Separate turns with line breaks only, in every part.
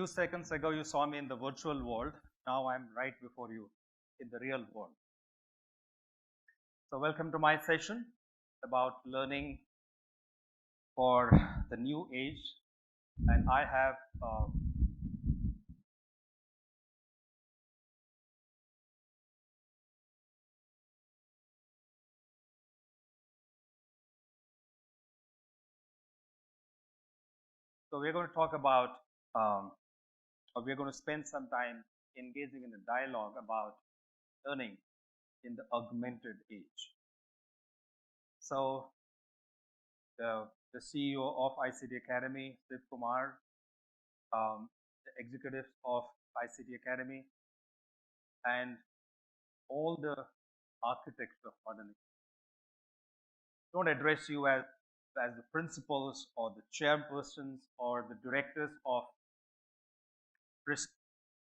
seconds ago you saw me in the virtual world. Now I'm right before you in the real world. So welcome to my session about learning for the new age, and I have so we're going to talk about or we're going to spend some time engaging in a dialogue about learning in the augmented age. So the CEO of ICT Academy, Surya Kumar, the executives of ICT Academy, and all the architects of modern don't address you as the principals or the chairpersons or the directors of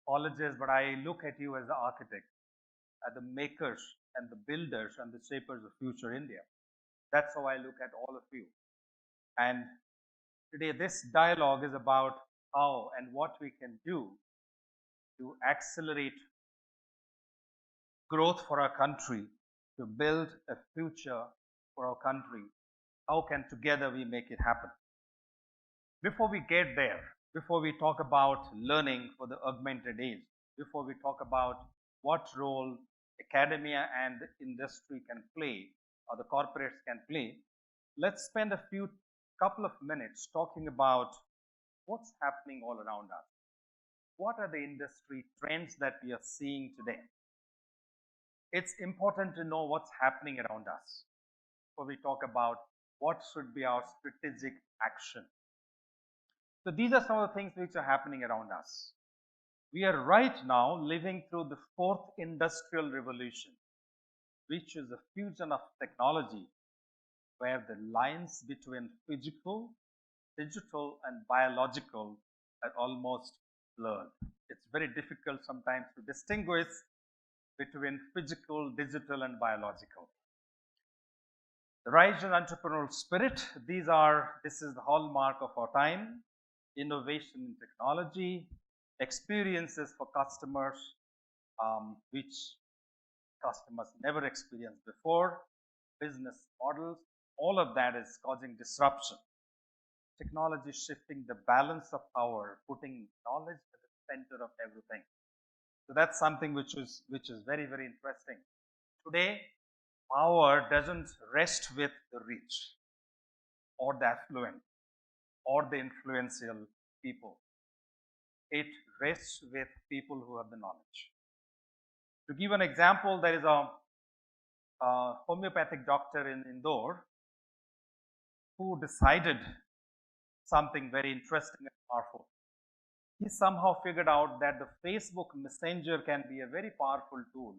colleges, but I look at you as the architects, as the makers and the builders and the shapers of future India. That's how I look at all of you. And today this dialogue is about how and what we can do to accelerate growth for our country, to build a future for our country. How can together we make it happen? Before we get there, before we talk about learning for the augmented age, before we talk about what role academia and industry can play or the corporates can play, let's spend a couple of minutes talking about what's happening all around us. What are the industry trends that we are seeing today? It's important to know what's happening around us before we talk about what should be our strategic action. So these are some of the things which are happening around us. We are right now living through the fourth industrial revolution, which is a fusion of technology where the lines between physical, digital and biological are almost blurred. It's very difficult sometimes to distinguish between physical, digital and biological. The rise in entrepreneurial spirit, this is the hallmark of our time. Innovation in technology, experiences for customers, which customers never experienced before, business models, all of that is causing disruption. Technology shifting the balance of power, putting knowledge at the center of everything. So that's something which is very, very interesting. Today, power doesn't rest with the rich or the affluent or the influential people. It rests with people who have the knowledge. To give an example, there is a homeopathic doctor in Indore who decided something very interesting and powerful. He somehow figured out that the Facebook Messenger can be a very powerful tool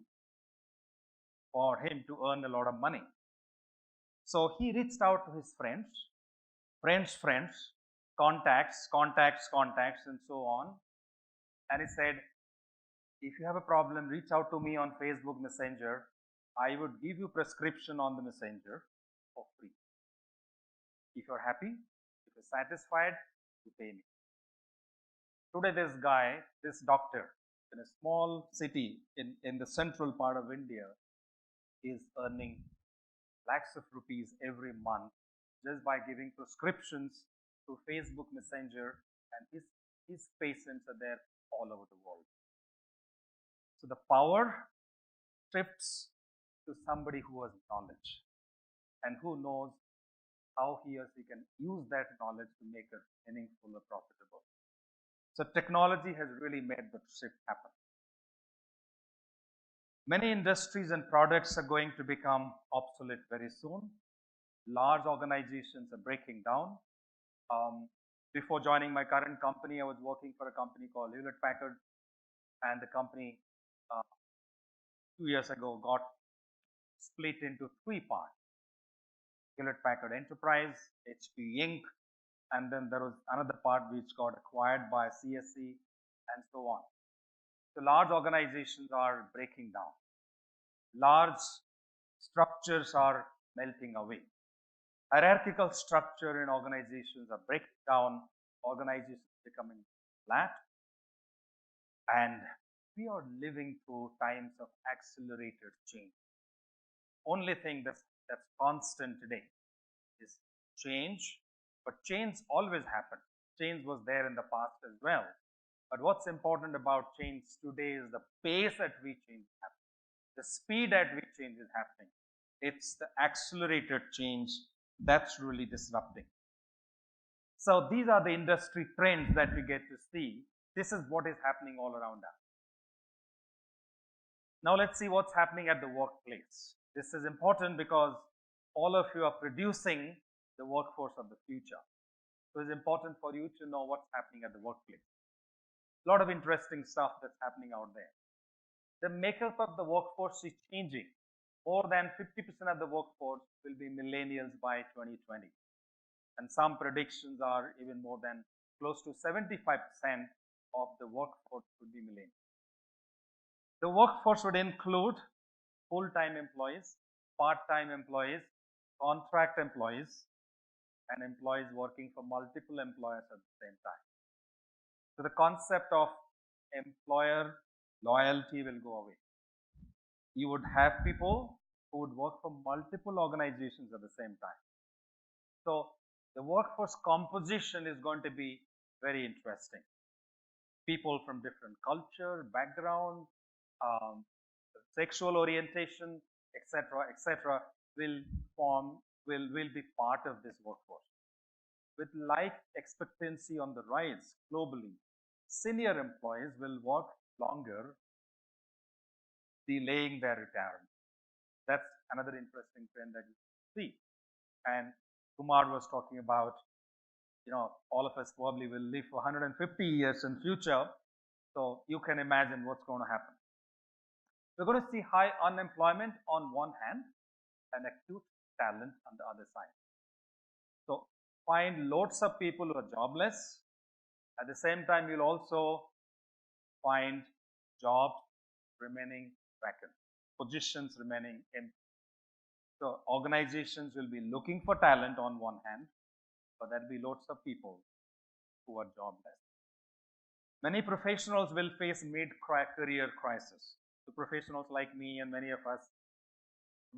for him to earn a lot of money. So he reached out to his friends, contacts, and so on. And he said, if you have a problem, reach out to me on Facebook Messenger. I would give you prescription on the Messenger for free. If you're happy, if you're satisfied, you pay me. Today this doctor in a small city in the central part of India is earning lakhs of rupees every month just by giving prescriptions through Facebook Messenger, and his patients are there all over the world. So the power shifts to somebody who has knowledge and who knows how he or she can use that knowledge to make it meaningful or profitable. So technology has really made the shift happen. Many industries and products are going to become obsolete very soon. Large organizations are breaking down. Before joining my current company, I was working for a company called Hewlett-Packard, and the company 2 years ago got split into three parts: Hewlett-Packard Enterprise, HP Inc., and then there was another part which got acquired by CSC, and so on. So large organizations are breaking down. Large structures are melting away. Hierarchical structure in organizations are breaking down, organizations becoming flat, And we are living through times of accelerated change. Only thing that's constant today is change, but change always happened. Change was there in the past as well. But what's important about change today is the pace at which change is happening, the speed at which change is happening. It's the accelerated change that's really disrupting. So these are the industry trends that we get to see. This is what is happening all around us. Now let's see what's happening at the workplace. This is important because all of you are producing the workforce of the future. So it's important for you to know what's happening at the workplace. A lot of interesting stuff that's happening out there. The makeup of the workforce is changing. More than 50% of the workforce will be millennials by 2020. And some predictions are even more than close to 75% of the workforce would be millennials. The workforce would include full-time employees, part-time employees, contract employees, and employees working for multiple employers at the same time. So the concept of employer loyalty will go away. You would have people who would work for multiple organizations at the same time. So the workforce composition is going to be very interesting. People from different culture, background, um, sexual orientation, etc., will be part of this workforce. With life expectancy on the rise globally, senior employees will work longer, delaying their retirement. That's another interesting trend that you see. And Kumar was talking about, all of us probably will live for 150 years in future. So you can imagine what's going to happen. We're going to see high unemployment on one hand and acute talent on the other side. So find lots of people who are jobless. At the same time, you'll also find jobs remaining vacant, positions remaining empty. So organizations will be looking for talent on one hand, but there'll be lots of people who are jobless. Many professionals will face mid-career crisis. So professionals like me and many of us,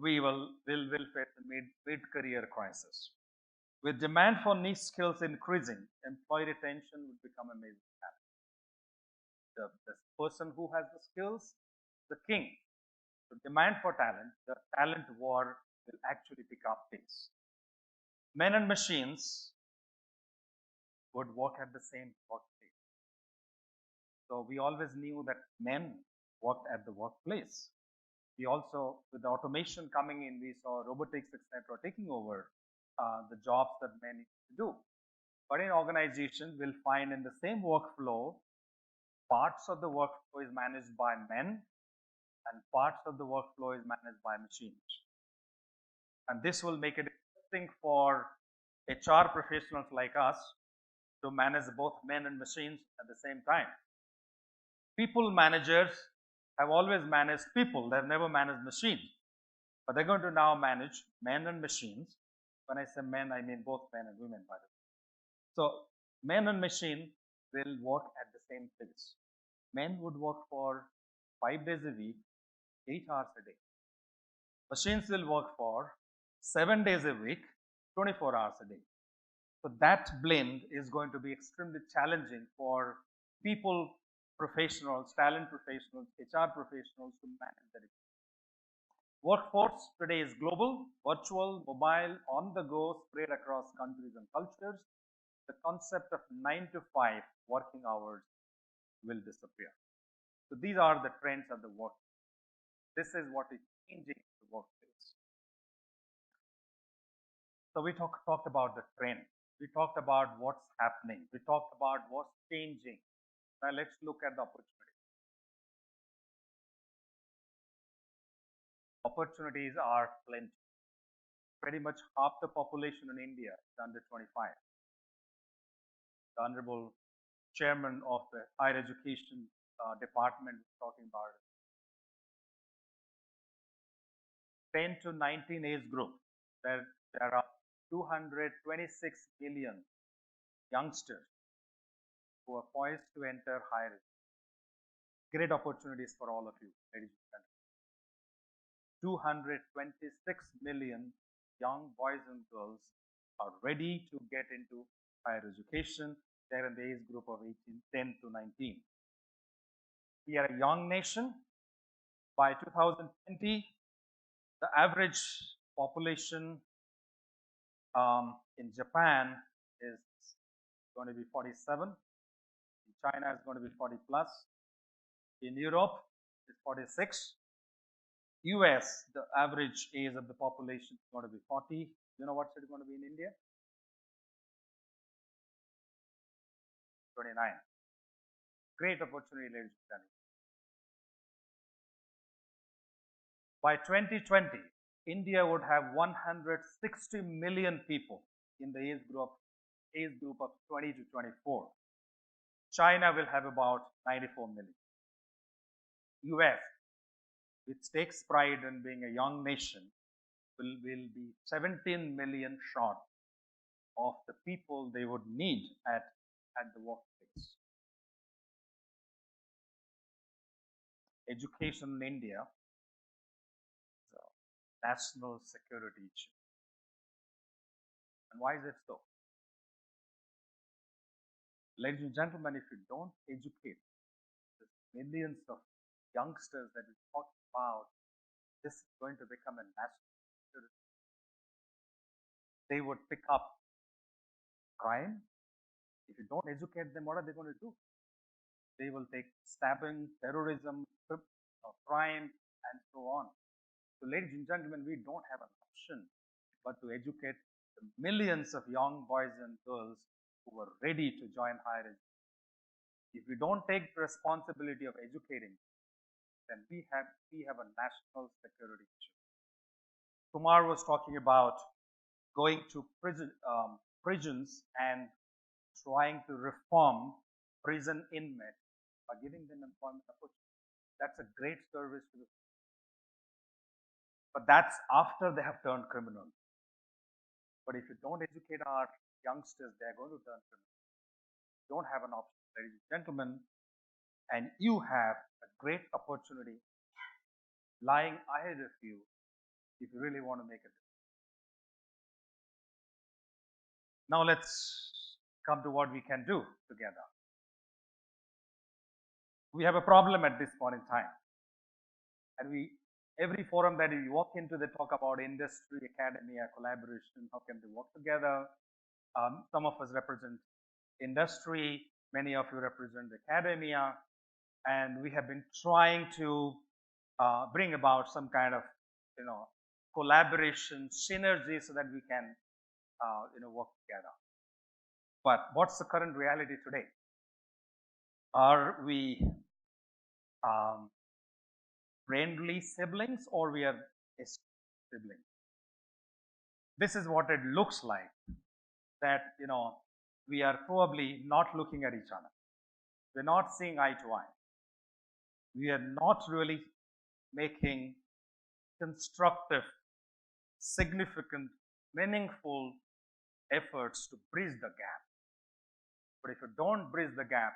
we will face a mid-career crisis. With demand for niche skills increasing, employee retention would become a major challenge. The person who has the skills, the king. The demand for talent, the talent war will actually pick up pace. Men and machines would work at the same workplace. So we always knew that men worked at the workplace. We also, with the automation coming in, we saw robotics, etc., taking over the jobs that men used to do. But in organizations, we'll find in the same workflow, parts of the workflow is managed by men and parts of the workflow is managed by machines. And this will make it interesting for HR professionals like us to manage both men and machines at the same time. People managers have always managed people, they've never managed machines. But they're going to now manage men and machines. When I say men, I mean both men and women, by the way. So men and machine will work at the same pace. Men would work for 5 days a week, 8 hours a day. Machines will work for 7 days a week, 24 hours a day. So that blend is going to be extremely challenging for people professionals, talent professionals, HR professionals to manage that. Workforce today is global, virtual, mobile, on the go, spread across countries and cultures. The concept of 9 to 5 working hours will disappear. So these are the trends of the work. This is what is changing the workplace. So we talked about the trend. We talked about what's happening. We talked about what's changing. Now let's look at the opportunity. Opportunities are plenty. Pretty much half the population in India is under 25. The Honorable Chairman of the Higher Education Department was talking about it. 10 to 19 age group. There are 226 million youngsters who are poised to enter higher education. Great opportunities for all of you, ladies and gentlemen. 226 million young boys and girls are ready to get into higher education. They're in the age group of 10 to 19. We are a young nation. By 2020, the average population in Japan is going to be 47. In China, it's going to be 40 plus. In Europe, it's 46. US, the average age of the population is going to be 40. You know what's it going to be in India? 29. Great opportunity, ladies and gentlemen. By 2020, India would have 160 million people in the age group of 20 to 24. China will have about 94 million. US, which takes pride in being a young nation, will be 17 million short of the people they would need at the workplace. Education in India is a national security issue. And why is it so? Ladies and gentlemen, if you don't educate the millions of youngsters that we talk about, this is going to become a national security. They would pick up crime. If you don't educate them, what are they going to do? They will take stabbing, terrorism, crime, and so on. So, ladies and gentlemen, we don't have an option but to educate the millions of young boys and girls who are ready to join higher education. If we don't take the responsibility of educating, then we have a national security issue. Kumar was talking about going to prisons and trying to reform prison inmates by giving them employment opportunities. That's a great service to the society. But that's after they have turned criminal. But if you don't educate our youngsters, they're going to turn criminal. You don't have an option, ladies and gentlemen, and you have a great opportunity lying ahead of you if you really want to make a difference. Now let's come to what we can do together. We have a problem at this point in time, and every forum that we walk into, they talk about industry, academia, collaboration. How can they work together? Some of us represent industry, many of you represent academia, and we have been trying to bring about some kind of collaboration, synergy, so that we can work together. But what's the current reality today? Are we friendly siblings, or we are siblings? This is what it looks like. That we are probably not looking at each other. We're not seeing eye to eye. We are not really making constructive, significant, meaningful efforts to bridge the gap. But if you don't bridge the gap,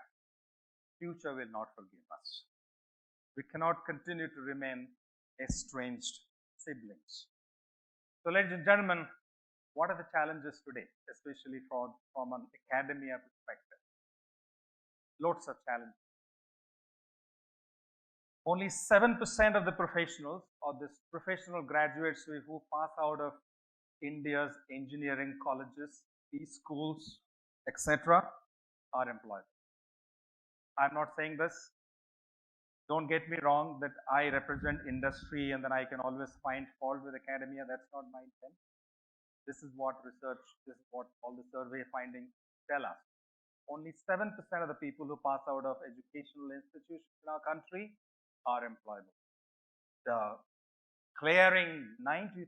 future will not forgive us. We cannot continue to remain estranged siblings. So, ladies and gentlemen, what are the challenges today, especially from an academia perspective? Lots of challenges. Only 7% of the professionals or the professional graduates who pass out of India's engineering colleges, these schools, etc., are employed. I'm not saying this. Don't get me wrong that I represent industry and then I can always find fault with academia. That's not my intent. This is what research, this is what all the survey findings tell us. Only 7% of the people who pass out of educational institutions in our country are employable. The clearing 93%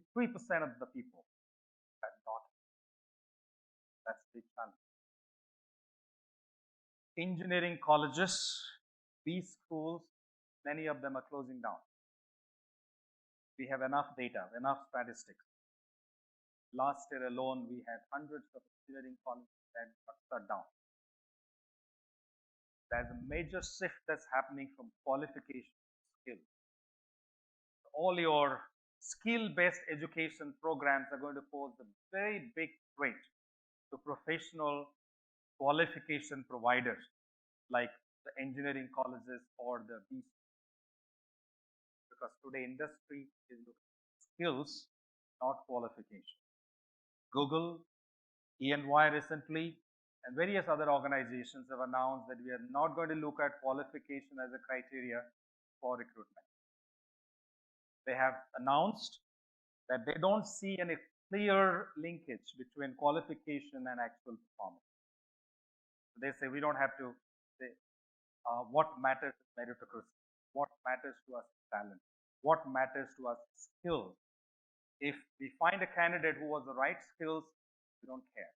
of the people are not. That's the big challenge. Engineering colleges, these schools, many of them are closing down. We have enough data, enough statistics. Last year alone, we had hundreds of engineering colleges that got shut down. There's a major shift that's happening from qualification to skill. All your skill-based education programs are going to pose a very big threat to professional qualification providers like the engineering colleges or the BC, because today industry is looking at skills, not qualification. Google, E&Y recently, and various other organizations have announced that we are not going to look at qualification as a criteria for recruitment. They have announced that they don't see any clear linkage between qualification and actual performance. So they say we don't have to say what matters is meritocracy, what matters to us is talent, what matters to us is skills. If we find a candidate who has the right skills, we don't care.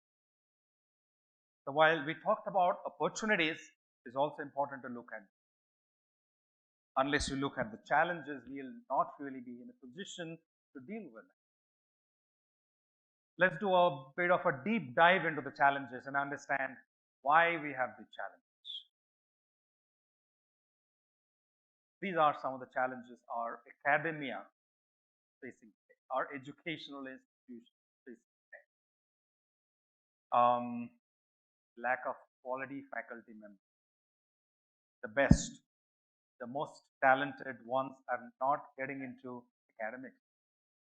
So while we talked about opportunities, it's also important to look at. Unless you look at the challenges, we'll not really be in a position to deal with it. Let's do a bit of a deep dive into the challenges and understand why we have the challenges. These are some of the challenges our academia facing today, our educational institutions facing today. Lack of quality faculty members. The best, the most talented ones are not getting into academics.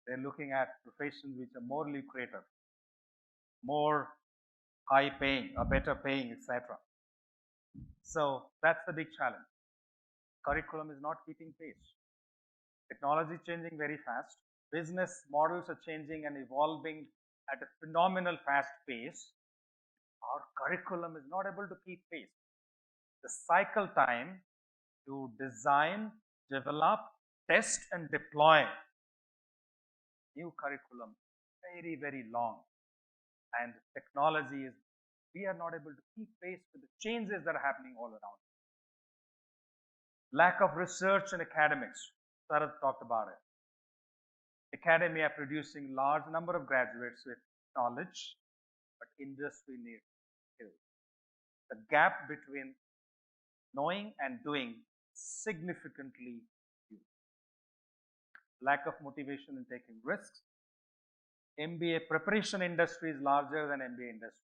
They're looking at professions which are more lucrative, more high paying, or better paying, etc. So that's the big challenge. Curriculum is not keeping pace. Technology is changing very fast. Business models are changing and evolving at a phenomenal fast pace. Our curriculum is not able to keep pace. The cycle time to design, develop, test, and deploy new curriculum very, very long. And technology is, we are not able to keep pace with the changes that are happening all around. Lack of research and academics. Sarath talked about it. Academia producing large number of graduates with knowledge, but industry needs skills. The gap between knowing and doing significantly huge. Lack of motivation in taking risks. MBA preparation industry is larger than MBA industry.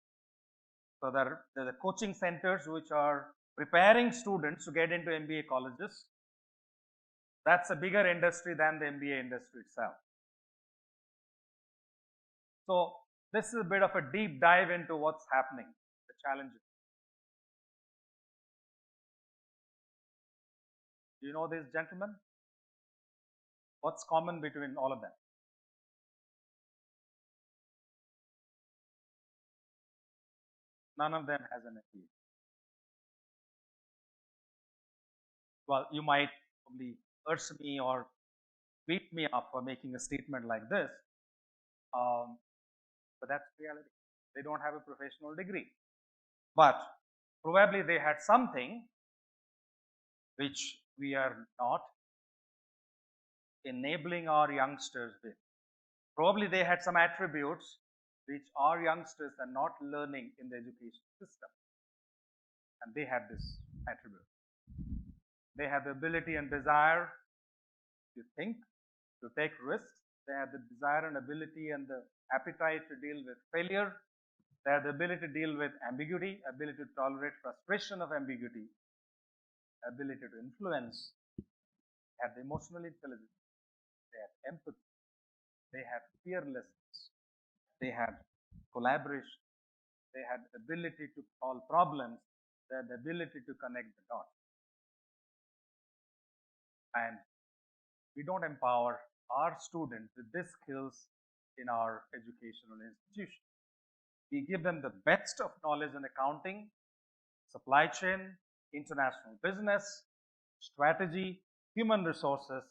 So there are the coaching centers which are preparing students to get into MBA colleges. That's a bigger industry than the MBA industry itself. So this is a bit of a deep dive into what's happening, the challenges. Do you know these gentlemen? What's common between all of them? None of them has an MBA. Well, you might probably curse me or beat me up for making a statement like this, but that's reality. They don't have a professional degree, but probably they had something which we are not enabling our youngsters with. Probably they had some attributes which our youngsters are not learning in the education system, and they had this attribute. They have the ability and desire to think, to take risks. They have the desire and ability and the appetite to deal with failure. They have the ability to deal with ambiguity, ability to tolerate frustration of ambiguity, ability to influence. They have the emotional intelligence. They have empathy. They have fearlessness. They have collaboration. They have the ability to solve problems. They have the ability to connect the dots. And we don't empower our students with these skills in our educational institution. We give them the best of knowledge in accounting, supply chain, international business, strategy, human resources,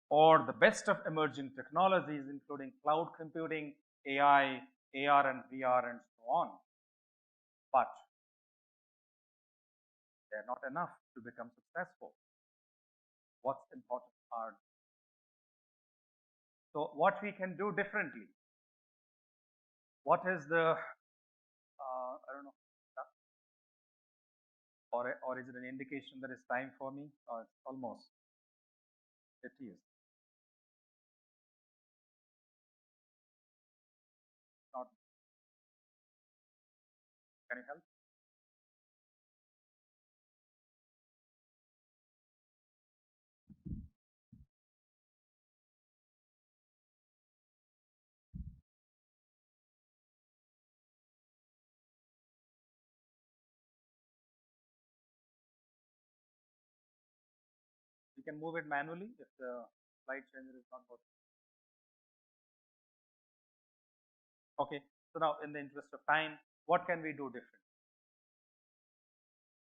or the best of emerging technologies, including cloud computing, AI, AR and VR, and so on. But they're not enough to become successful. What's important are. So what we can do differently? What is the, I don't know, or is it an indication that it's time for me? Or it's almost. It is. Not. Can you help? You can move it manually if the slide changer is not working. Okay. So now, in the interest of time, what can we do different?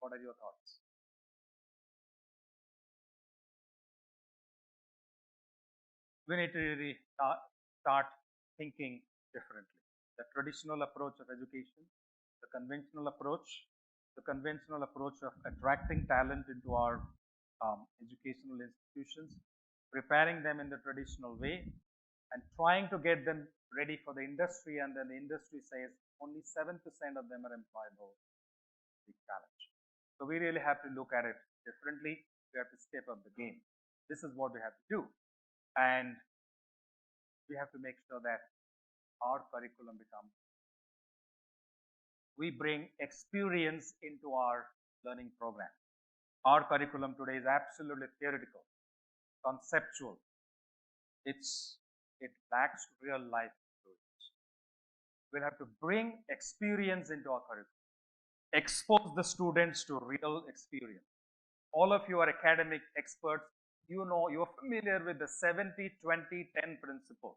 What are your thoughts? We need to really start thinking differently. The traditional approach of education, the conventional approach of attracting talent into our educational institutions, preparing them in the traditional way, and trying to get them ready for the industry, and then the industry says only 7% of them are employable. Big challenge. So we really have to look at it differently. We have to step up the game. This is what we have to do. And we have to make sure that our curriculum becomes, we bring experience into our learning program. Our curriculum today is absolutely theoretical, conceptual. It lacks real life experience. We'll have to bring experience into our curriculum, expose the students to real experience. All of you are academic experts. You know, you're familiar with the 70-20-10 principle.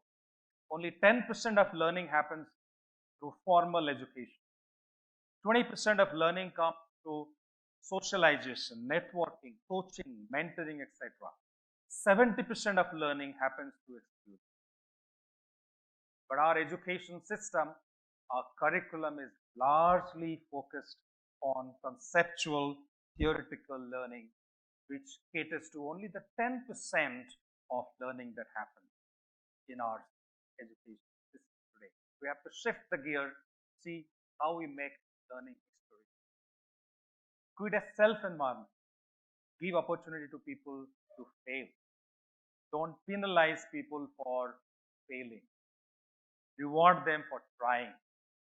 Only 10% of learning happens through formal education. 20% of learning comes through socialization, networking, coaching, mentoring, etc. 70% of learning happens through experience. But our education system, our curriculum is largely focused on conceptual, theoretical learning, which caters to only the 10% of learning that happens in our education system today. We have to shift the gear, see how we make learning experience. Create a self-environment. Give opportunity to people to fail. Don't penalize people for failing. Reward them for trying,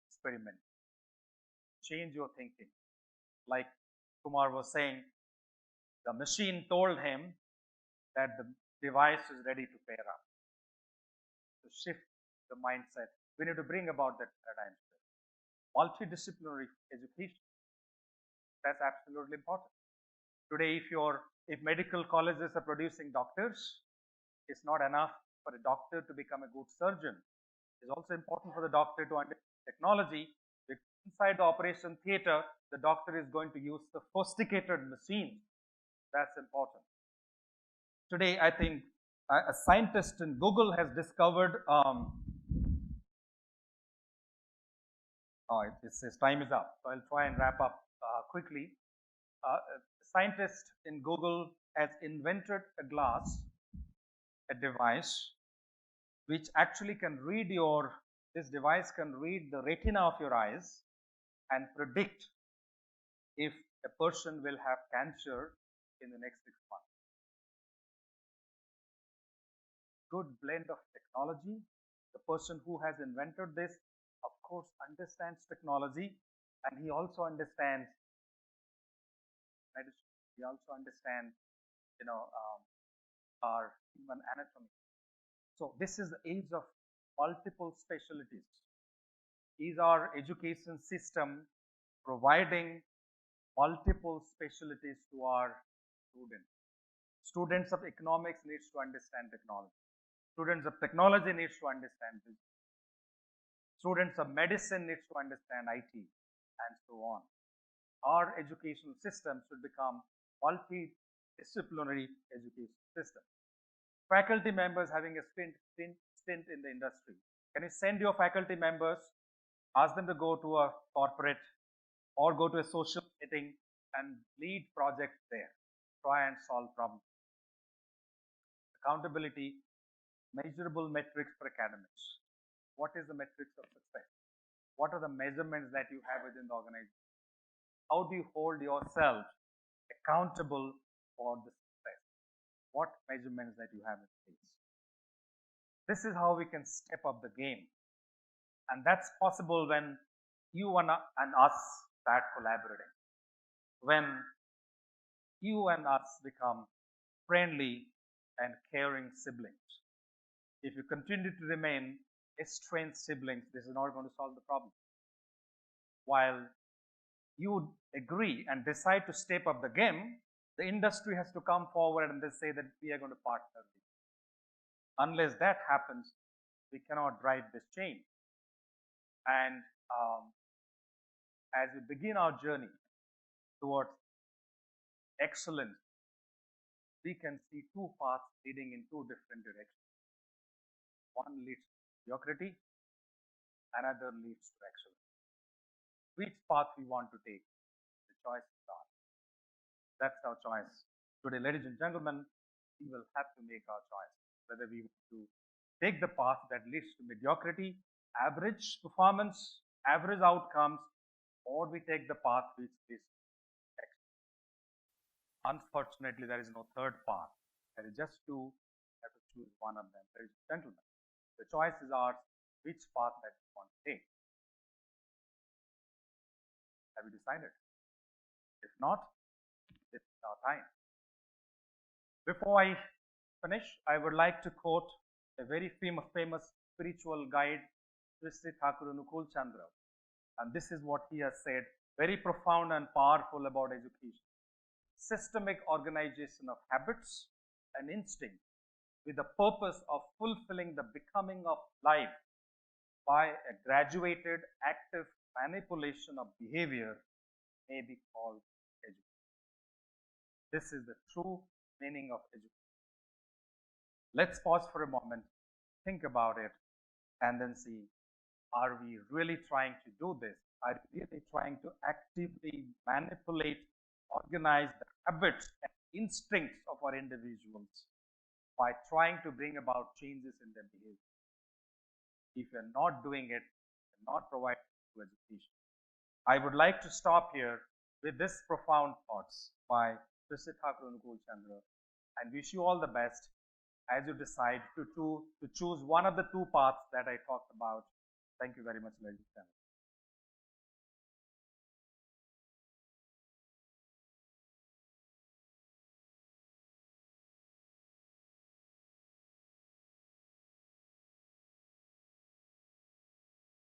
experiment. Change your thinking. Like Kumar was saying, the machine told him that the device is ready to pair up. To shift the mindset, we need to bring about that paradigm shift. Multidisciplinary education, that's absolutely important. Today, if medical colleges are producing doctors, it's not enough for a doctor to become a good surgeon. It's also important for the doctor to understand technology. Inside the operation theater, the doctor is going to use sophisticated machines. That's important. Today, I think a scientist in Google has discovered. It says time is up, so I'll try and wrap up quickly. A scientist in Google has invented a device which actually can read this device can read the retina of your eyes and predict if a person will have cancer in the next 6 months. Good blend of technology. The person who has invented this, of course, understands technology, and he also understands medicine. He also understands, our human anatomy. So this is the age of multiple specialties. Is our education system providing multiple specialties to our students? Students of economics needs to understand technology. Students of technology needs to understand business. Students of medicine needs to understand IT, and so on. Our educational system should become multidisciplinary education system. Faculty members having a stint in the industry. Can you send your faculty members, ask them to go to a corporate or go to a social meeting and lead projects there, try and solve problems. Accountability, measurable metrics for academics. What is the metrics of success? What are the measurements that you have within the organization? How do you hold yourself accountable for the success? What measurements that you have in place? This is how we can step up the game. And that's possible when you and us start collaborating. When you and us become friendly and caring siblings. If you continue to remain estranged siblings, this is not going to solve the problem. While you agree and decide to step up the game, the industry has to come forward and they say that we are going to partner with you. Unless that happens, we cannot drive this change. And as we begin our journey towards excellence, we can see two paths leading in two different directions. One leads to mediocrity, another leads to excellence. Which path we want to take, the choice is ours. That's our choice. Today, ladies and gentlemen, we will have to make our choice, whether we want to take the path that leads to mediocrity, average performance, average outcomes, or we take the path which is excellence. Unfortunately, there is no third path. There is just two. We have to choose one of them. Ladies and gentlemen, the choice is ours, which path that we want to take. Have you decided? If not, it's our time. Before I finish, I would like to quote a very famous spiritual guide, Sri Thakur Anukul Chandra. And this is what he has said, very profound and powerful about education. Systemic organization of habits and instinct with the purpose of fulfilling the becoming of life by a graduated active manipulation of behavior may be called education. This is the true meaning of education. Let's pause for a moment, think about it, and then see, are we really trying to do this? Are we really trying to actively manipulate, organize the habits and instincts of our individuals by trying to bring about changes in their behavior? If you're not doing it, you're not providing education. I would like to stop here with this profound thoughts by Sri Thakur Anukul Chandra and wish you all the best as you decide to choose one of the two paths that I talked about. Thank you very much, ladies and gentlemen.